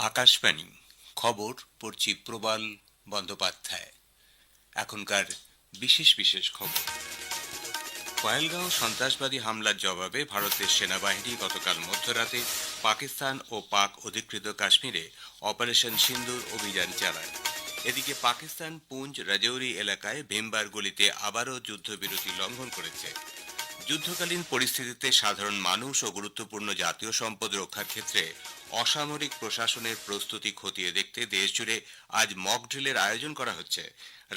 আকাশবাণী খবর পড়ছি প্রবাল বন্দ্যোপাধ্যায়। এখনকার বিশেষ বিশেষ খবর। পহেলগাঁও সন্ত্রাসবাদী হামলার জবাবে ভারতের সেনাবাহিনী গতকাল মধ্যরাতে পাকিস্তান ও পাক অধিকৃত কাশ্মীরে অপারেশন সিন্দুর অভিযান চালায়। এদিকে পাকিস্তান পুঞ্চ রাজৌরি এলাকায় ভীমবার গলিতে আবারও যুদ্ধবিরতি লঙ্ঘন করেছে। যুদ্ধকালীন পরিস্থিতিতে সাধারণ মানুষ ও গুরুত্বপূর্ণ জাতীয় সম্পদ রক্ষার ক্ষেত্রে অসামরিক প্রশাসনের প্রস্তুতি খতিয়ে দেখতে দেশজুড়ে আজ মক ড্রিলের আয়োজন করা হচ্ছে।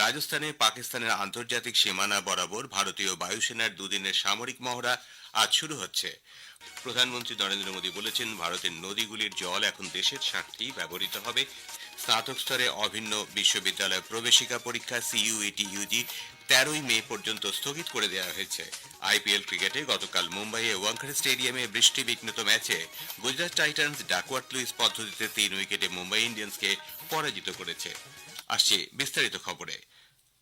রাজস্থানে পাকিস্তানের আন্তর্জাতিক সীমানা বরাবর ভারতীয় বায়ুসেনার দুদিনের সামরিক মহড়া আজ শুরু হচ্ছে। প্রধানমন্ত্রী নরেন্দ্র মোদী বলেছেন, ভারতের নদীগুলির জল এখন দেশের স্বার্থেই ব্যবহৃত হবে। স্নাতক স্তরে অভিন্ন বিশ্ববিদ্যালয় প্রবেশিকা পরীক্ষা সিইউইটি ইউজি 13ই মে পর্যন্ত স্থগিত করে দেওয়া হয়েছে। আইপিএল ক্রিকেটে গতকাল মুম্বাইয়ে ওয়াংখেড়ে স্টেডিয়ামে বৃষ্টি বিঘ্নিত ম্যাচে গুজরাট টাইটান্স ডাকওয়ার্থ লুইস পদ্ধতিতে 3 উইকেটে মুম্বাই ইন্ডিয়ান্সকে পরাজিত করেছে। আসছে বিস্তারিত খবরে।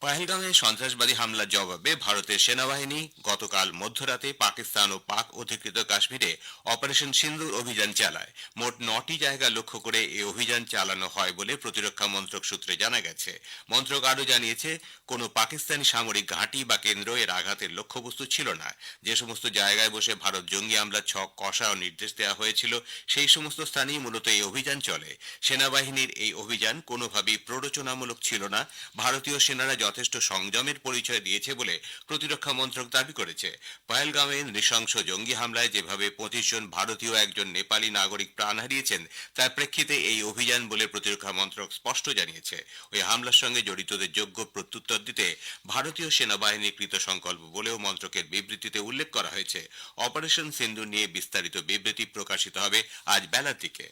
পহেলগাঁওয়ে সন্ত্রাসবাদী হামলার জবাবে ভারতের সেনাবাহিনী গতকাল মধ্যরাতে পাকিস্তান ও পাক অধিকৃত কাশ্মীরে অপারেশন সিন্দুর অভিযান চালায়। মোট 9টি জায়গা লক্ষ্য করে এই অভিযান চালানো হয় বলে প্রতিরক্ষা মন্ত্রক সূত্রে জানা গেছে। মন্ত্রক আরও জানিয়েছে, কোনো পাকিস্তানি সামরিক ঘাঁটি বা কেন্দ্র এর আঘাতের লক্ষ্যবস্তু ছিল না। যে সমস্ত জায়গায় বসে ভারত জঙ্গি হামলার ছক কষা ও নির্দেশ দেওয়া হয়েছিল সেই সমস্ত স্থানেই মূলত এই অভিযান চলে। সেনাবাহিনীর এই অভিযান কোনোভাবেই প্ররোচনামূলক ছিল না। ভারতীয় সেনারা যথেষ্ট সংযমের পরিচয় দিয়েছে বলে প্রতিরক্ষা মন্ত্রক দাবি করেছে। পহেলগাঁওয়ে নৃশংস জঙ্গি হামলায় যেভাবে 25 জন ভারতীয় একজন নেপালি নাগরিক প্রাণ হারিয়েছেন তার প্রেক্ষিতে এই অভিযান বলে প্রতিরক্ষা মন্ত্রক স্পষ্ট জানিয়েছে। ওই হামলার সঙ্গে জড়িতদের যোগ্য প্রত্যুত্তর দিতে ভারতীয় সেনাবাহিনীর কৃত সংকল্প বলেও মন্ত্রকের বিবৃতিতে উল্লেখ করা হয়েছে। অপারেশন সিন্দুর নিয়ে বিস্তারিত বিবৃতি প্রকাশিত হবে আজ বেলার দিকে।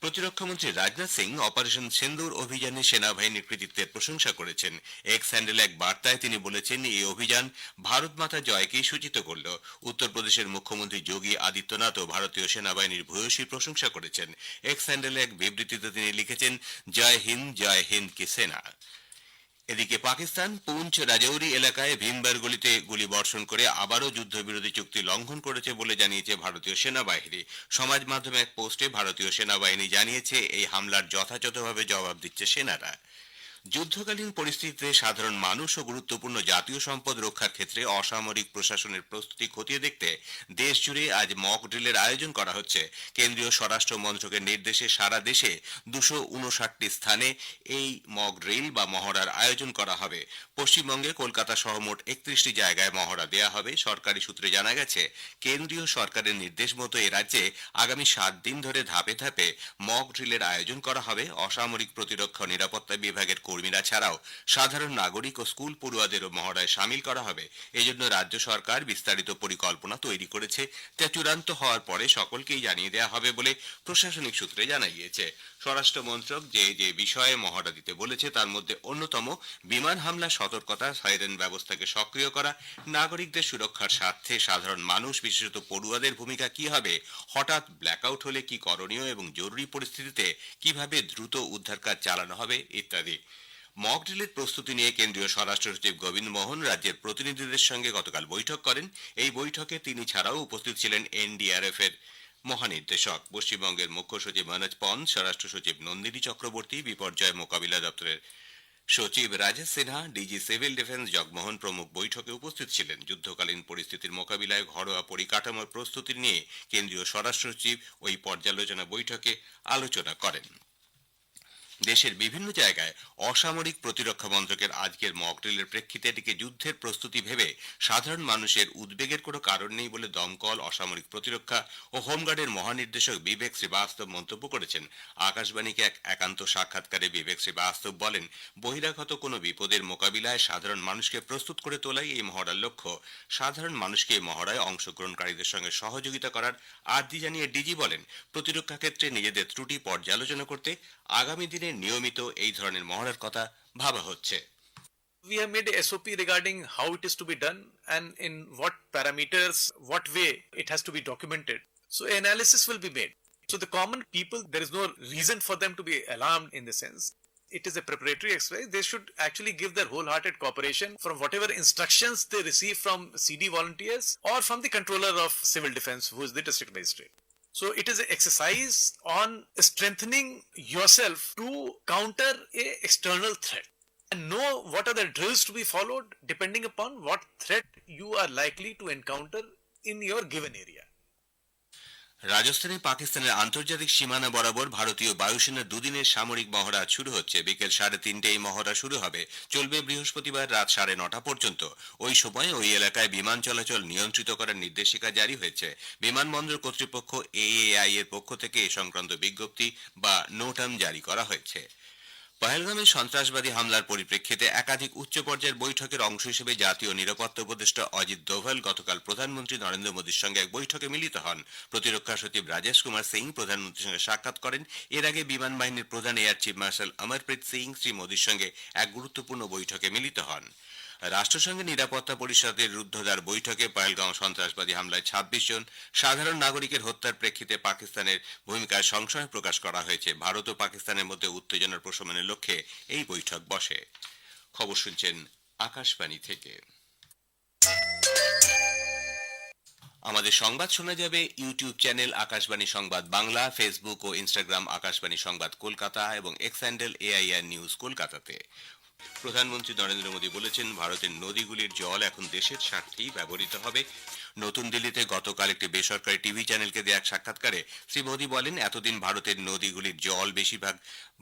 প্রতিরক্ষামন্ত্রী রাজনাথ সিং অপারেশন সিন্দুর অভিযানে সেনাবাহিনীর কৃতিত্বের প্রশংসা করেছেন। এক্স হ্যান্ডেলে এক বার্তায় তিনি বলেছেন, এই অভিযান ভারত মাতা জয়কেই সূচিত করল। উত্তরপ্রদেশের মুখ্যমন্ত্রী যোগী আদিত্যনাথও ভারতীয় সেনাবাহিনীর ভূয়সী প্রশংসা করেছেন। এক্স হ্যান্ডেলে এক বিবৃতিতে তিনি লিখেছেন, জয় হিন্দ কি সেনা। এদিকে পাকিস্তান পুঞ্চ রাজৌরি এলাকায় ভীমবার গলিতে গুলি বর্ষণ করে আবারও যুদ্ধবিরতি চুক্তি লঙ্ঘন করেছে বলে জানিয়েছে ভারতীয় সেনাবাহিনী। সমাজ মাধ্যমে এক পোস্টে ভারতীয় সেনাবাহিনী জানিয়েছে, এই হামলার যথাযথভাবে জবাব দিচ্ছে সেনারা। যুদ্ধকালীন পরিস্থিতিতে সাধারণ মানুষ ও গুরুত্বপূর্ণ জাতীয় সম্পদ রক্ষার ক্ষেত্রে অসামরিক প্রশাসনের প্রস্তুতি খতিয়ে দেখতে দেশ জুড়ে আজ মক ড্রিলের আয়োজন করা হচ্ছে। কেন্দ্রীয় স্বরাষ্ট্র মন্ত্রকের নির্দেশে সারা দেশে 259টি স্থানে এই মক ড্রিল বা মহড়ার আয়োজন করা হবে। পশ্চিমবঙ্গে কলকাতা সহ মোট 31টি জায়গায় মহড়া দেয়া হবে। সরকারি সূত্রে জানা গেছে, কেন্দ্রীয় সরকারের নির্দেশ মতো এ রাজ্যে আগামী 7 দিন ধরে ধাপে ধাপে মক ড্রিলের আয়োজন করা হবে। অসামরিক প্রতিরক্ষা নিরাপত্তা বিভাগের কর্মীরা ছাড়াও সাধারণ নাগরিক ও স্কুল পড়ুয়াদেরও মহড়ায় সামিল করা হবে। এজন্য রাজ্য সরকার বিস্তারিত পরিকল্পনা তৈরি করেছে, যা চূড়ান্ত হওয়ার পরে সকলকেই জানিয়ে দেওয়া হবে বলে প্রশাসনিক সূত্রে জানা গিয়েছে। স্বরাষ্ট্র মন্ত্রক যে যে বিষয়ে মহড়া দিতে বলেছে তার মধ্যে অন্যতম বিমান হামলা সতর্কতা, সাইরেন ব্যবস্থাকে সক্রিয় করা, নাগরিকদের সুরক্ষার স্বার্থে সাধারণ মানুষ বিশেষত পড়ুয়াদের ভূমিকা কি হবে, হঠাৎ ব্ল্যাকআউট হলে কি করণীয় এবং জরুরি পরিস্থিতিতে কিভাবে দ্রুত উদ্ধার কাজ চালানো হবে ইত্যাদি। মক ড্রিলের প্রস্তুতি নিয়ে কেন্দ্রীয় স্বরাষ্ট্র সচিব গোবিন্দ মোহন রাজ্যের প্রতিনিধিদের সঙ্গে গতকাল বৈঠক করেন। এই বৈঠকে তিনি ছাড়াও উপস্থিত ছিলেন এনডিআরএফ এর মহানির্দেশক, পশ্চিমবঙ্গের মুখ্য সচিব মনোজ পন্ত, স্বরাষ্ট্র সচিব নন্দিনী চক্রবর্তী, বিপর্যয় মোকাবিলা দপ্তরের সচিব Rajesh Sinha, DG civil defence Jagmohan প্রমুখ বৈঠকে উপস্থিত ছিলেন। যুদ্ধকালীন পরিস্থিতির মোকাবিলায় ঘরোয়া পরিকাঠামোর প্রস্তুতি নিয়ে কেন্দ্রীয় স্বরাষ্ট্র সচিব ওই পর্যালোচনা বৈঠকে আলোচনা করেন। দেশের বিভিন্ন জায়গায় অসামরিক প্রতিরক্ষা মন্ত্রকের আজকের মক ড্রিলের প্রেক্ষিতে এটিকে যুদ্ধের প্রস্তুতি ভেবে সাধারণ মানুষের উদ্বেগের কোনো কারণ নেই বলে দমকল, অসামরিক প্রতিরক্ষা ও হোমগার্ডের মহানির্দেশক বিবেক শ্রীবাস্তব মন্তব্য করেছেন। আকাশবাণীকে এক একান্ত সাক্ষাৎকারে বিবেক শ্রীবাস্তব বলেন, বহিরাগত কোনো বিপদের মোকাবিলায় সাধারণ মানুষকে প্রস্তুত করে তোলাই এই মহড়ার লক্ষ্য। সাধারণ মানুষকে এই মহড়ায় অংশগ্রহণকারীদের সঙ্গে সহযোগিতা করার আর্জি জানিয়ে ডিজি বলেন, প্রতিরক্ষা ক্ষেত্রে নিজেদের ত্রুটি পর্যালোচনা করতে আগামী দিনে নিয়মিত এই ধরনের মহড়ার কথা ভাবা হচ্ছে। We have made a SOP regarding how it is to be done and in what parameters, what way it has to be documented. So analysis will be made. So the common people, there is no reason for them to be alarmed in the sense. It is a preparatory exercise. They should actually give their wholehearted cooperation from whatever instructions they receive from CD volunteers or from the controller of civil defense, who is the district magistrate. So it is an exercise on strengthening yourself to counter a external threat and know what are the drills to be followed depending upon what threat you are likely to encounter in your given area. রাজস্থানে পাকিস্তানের আন্তর্জাতিক সীমানা বরাবর ভারতীয় বায়ুসেনার দুদিনের সামরিক মহড়া আজ শুরু হচ্ছে। বিকেল 3:30 এই মহড়া শুরু হবে, চলবে বৃহস্পতিবার রাত 9:30 পর্যন্ত। ওই সময় ওই এলাকায় বিমান চলাচল নিয়ন্ত্রিত করার নির্দেশিকা জারি হয়েছে। বিমানবন্দর কর্তৃপক্ষ এএআই এর পক্ষ থেকে এ সংক্রান্ত বিজ্ঞপ্তি বা নোটাম জারি করা হয়েছে। পহেলগামে সন্ত্রাসবাদী হামলার পরিপ্রেক্ষিতে একাধিক উচ্চ পর্যায়ের বৈঠকের অংশ হিসেবে জাতীয় নিরাপত্তা উপদেষ্টা অজিত দোভাল গতকাল প্রধানমন্ত্রী নরেন্দ্র মোদীর সঙ্গে এক বৈঠকে মিলিত হন। প্রতিরক্ষা সচিব রাজেশ কুমার সিং প্রধানমন্ত্রীর সঙ্গে সাক্ষাৎ করেন। এর আগে বিমান বাহিনীর প্রধান air chief marshal Amarpreet Singh Shri মোদীর সঙ্গে এক গুরুত্বপূর্ণ বৈঠকে মিলিত হন। রাষ্ট্রসংঘের নিরাপত্তা পরিষদের রুদ্ধদ্বার বৈঠকে পহেলগাঁও সন্ত্রাসবাদী হামলায় 26 জন সাধারণ নাগরিকের হত্যার প্রেক্ষিতে পাকিস্তানের ভূমিকায় সংশয় প্রকাশ করা হয়েছে। ভারত ও পাকিস্তানের মধ্যে উত্তেজনার প্রশমনের লক্ষ্যে এই বৈঠক বসে। খবর শুনছেন আকাশবাণী থেকে। আমাদের সংবাদ শোনা যাবে ইউটিউব চ্যানেল আকাশবাণী সংবাদ বাংলা, ফেসবুক ও ইনস্টাগ্রাম আকাশবাণী সংবাদ কলকাতা এবং এক্স হ্যান্ডেল এআইআর নিউজ কলকাতাতে। প্রধানমন্ত্রী নরেন্দ্র মোদী বলেছেন, ভারতের নদীগুলির জল এখন দেশের স্বার্থেই ব্যবহৃত হবে। নতুন দিল্লিতে গতকাল একটি বেসরকারি টিভি চ্যানেলকে দেয়া এক সাক্ষাৎকারে শ্রী মোদী বলেন, এতদিন ভারতের নদীগুলির জল বেশিরভাগ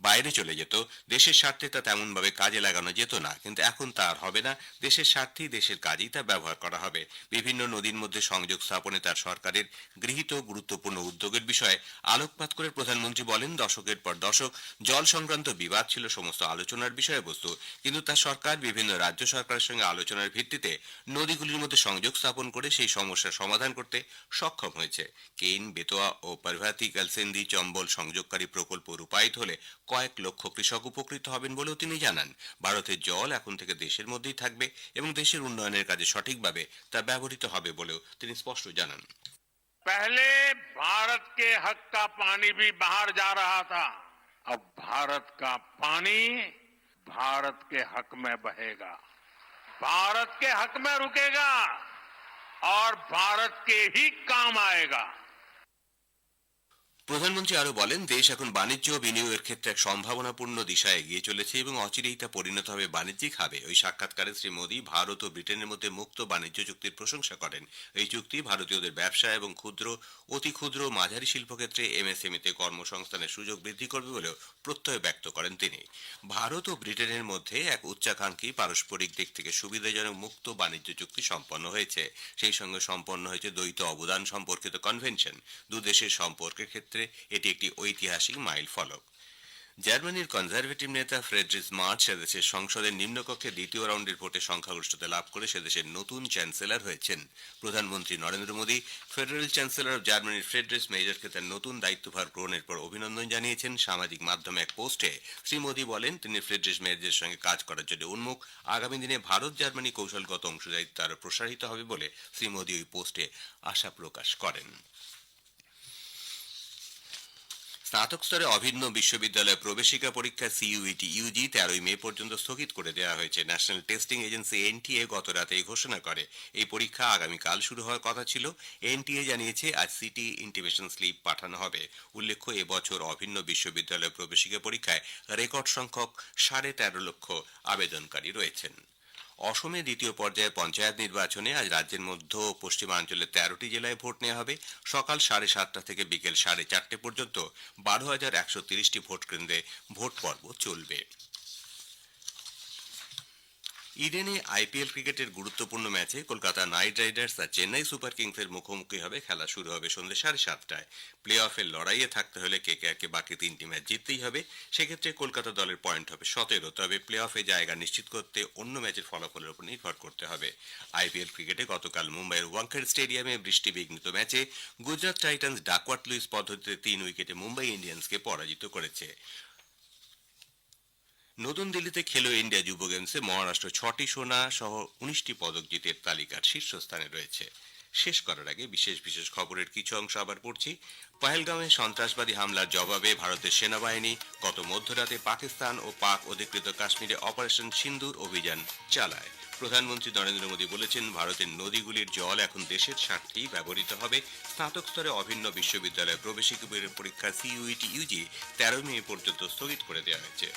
বাইরে চলে যেত, দেশের স্বার্থে তা তেমনভাবে কাজে লাগানো যেত না, কিন্তু এখন তা আর হবে না। দেশের স্বার্থেই দেশের কাজেই তা ব্যবহার করা হবে। বিভিন্ন নদীর মধ্যে সংযোগ স্থাপনে তার সরকারের গৃহীত গুরুত্বপূর্ণ উদ্যোগের বিষয়ে আলোকপাত করে প্রধানমন্ত্রী বলেন, দশকের পর দশক জল সংক্রান্ত বিবাদ ছিল সমস্ত আলোচনার বিষয়বস্তু, কিন্তু তার সরকার বিভিন্ন রাজ্য সরকারের সঙ্গে আলোচনার ভিত্তিতে নদীগুলির মধ্যে সংযোগ স্থাপন করে সেই সমস্যার সমাধান করতে সক্ষম হয়েছে। কেন, বেতোয়া ও পারভাতি কালসেন্দি চম্বল সংযোগকারী প্রকল্প রূপায়িত হলে কয়েক লক্ষ কৃষক উপকৃত হবেন বলেও তিনি জানান। ভারতের জল এখন থেকে দেশের মধ্যেই থাকবে এবং দেশের উন্নয়নের কাজে সঠিকভাবে তা ব্যবহৃত হবে বলেও তিনি স্পষ্ট জানান। पहले भारत के हक का पानी भी बाहर जा रहा था, अब भारत का पानी भारत के हक में बहेगा, भारत के हक में रुकेगा और भारत के ही काम आएगा। প্রধানমন্ত্রী আরো বলেন, দেশ এখন বাণিজ্য ও বিনিয়োগের ক্ষেত্রে এক সম্ভাবনাপূর্ণ দিশায় এগিয়ে চলেছে এবং অচিরেই তা পরিণত হবে বাণিজ্যিক হাবে। ওই সাক্ষাৎকারে শ্রী মোদী ভারত ও ব্রিটেনের মধ্যে মুক্ত বাণিজ্য চুক্তির প্রশংসা করেন। এই চুক্তি ভারতীয়দের ব্যবসা এবং ক্ষুদ্র, অতি ক্ষুদ্র ও মাঝারি শিল্পক্ষেত্রে এমএসএমইতে কর্মসংস্থানের সুযোগ বৃদ্ধি করবে বলেও প্রত্যয় ব্যক্ত করেন তিনি। ভারত ও ব্রিটেনের মধ্যে এক উচ্চাকাঙ্ক্ষী পারস্পরিক দিক থেকে সুবিধাজনক মুক্ত বাণিজ্য চুক্তি সম্পন্ন হয়েছে। সেই সঙ্গে সম্পন্ন হয়েছে দ্বৈত অবদান সম্পর্কিত কনভেনশন। দু দেশের সম্পর্কের ক্ষেত্রে এটি একটি ঐতিহাসিক মাইল ফলক। জার্মানির কনজারভেটিভ নেতা ফ্রেডরিচ মার্চ সেদেশের সংসদের নিম্নকক্ষে দ্বিতীয় রাউন্ডের ভোটে সংখ্যাগরিষ্ঠতা লাভ করে সেদেশের নতুন চ্যান্সেলর হয়েছেন। প্রধানমন্ত্রী Narendra Modi federal chancellor of জার্মানির ফ্রেডরিচ মেজরকে তার নতুন দায়িত্বভার গ্রহণের পর অভিনন্দন জানিয়েছেন। সামাজিক মাধ্যমে এক পোস্টে শ্রী মোদী বলেন, তিনি ফ্রেডরিচ মেজরের সঙ্গে কাজ করার জন্য উন্মুখ। আগামী দিনে ভারত জার্মানি কৌশলগত অংশীদারিত্ব আরও প্রসারিত হবে বলে শ্রী মোদী ওই পোস্টে আশা প্রকাশ করেন। স্নাতক স্তরে অভিন্ন বিশ্ববিদ্যালয় প্রবেশিকা পরীক্ষা সিইউইটি ইউজি 13 মে পর্যন্ত স্থগিত করে দেওয়া হয়েছে। ন্যাশনাল টেস্টিং এজেন্সি এনটিএ গত রাতে এই ঘোষণা করে। এই পরীক্ষা আগামীকাল শুরু হওয়ার কথা ছিল। এনটিএ জানিয়েছে আজ সিটি ইন্টিমেশন স্লিপ পাঠানো হবে। উল্লেখ্য, এবছর অভিন্ন বিশ্ববিদ্যালয় প্রবেশিকা পরীক্ষায় রেকর্ড সংখ্যক 13.5 লক্ষ আবেদনকারী রয়েছেন। অসমে দ্বিতীয় পর্যায়ে পঞ্চায়েত নির্বাচনে আজ রাজ্যের মধ্য ও পশ্চিমাঞ্চলের 13টি জেলায় ভোট নেওয়া হবে। সকাল 7:30 থেকে বিকেল 4:30 পর্যন্ত 12,130টি ভোট কেন্দ্রে ভোট পর্ব চলবে। ইডেনে আইপিএল ক্রিকেটের গুরুত্বপূর্ণ ম্যাচে কলকাতা নাইট রাইডার্স আর চেন্নাই সুপার কিংসের মুখোমুখি হবে। খেলা শুরু হবে সন্ধ্যে 7:30টায়। প্লে অফের লড়াইয়ে থাকতে হলে কেকেআরকে বাকি 3টি ম্যাচ জিততেই হবে। সেক্ষেত্রে কলকাতা দলের পয়েন্ট হবে 17। তবে প্লে অফে জায়গা নিশ্চিত করতে অন্য ম্যাচের ফলাফলের উপর নির্ভর করতে হবে। আইপিএল ক্রিকেটে গতকাল মুম্বাইয়ের ওয়াংখেড়ে স্টেডিয়ামে বৃষ্টি বিঘ্নিত ম্যাচে গুজরাট টাইটান্স ডাকওয়ার্থ লুইস পদ্ধতিতে 3 উইকেটে মুম্বাই ইন্ডিয়ান্সকে পরাজিত করেছে। নতুন দিল্লিতে খেলো ইন্ডিয়া যুব গেমসে মহারাষ্ট্র 6টি সোনা সহ 19টি পদক জিতে তালিকার শীর্ষস্থানে রয়েছে। শেষ করার আগে বিশেষ বিশেষ খবরের কিছু অংশ আবার পড়ছি। পহেলগাঁওয়ে সন্ত্রাসবাদী হামলার জবাবে ভারতের সেনাবাহিনী গত মধ্যরাতে পাকিস্তান ও পাক অধিকৃত কাশ্মীরে অপারেশন সিন্দুর অভিযান চালায়। প্রধানমন্ত্রী নরেন্দ্র মোদী বলেছেন, ভারতের নদীগুলির জল এখন দেশের স্বার্থেই ব্যবহৃত হবে। স্নাতক স্তরে অভিন্ন বিশ্ববিদ্যালয় প্রবেশিকা পরীক্ষা CUET UG 13 মে পর্যন্ত স্থগিত করে দেওয়া হয়েছে।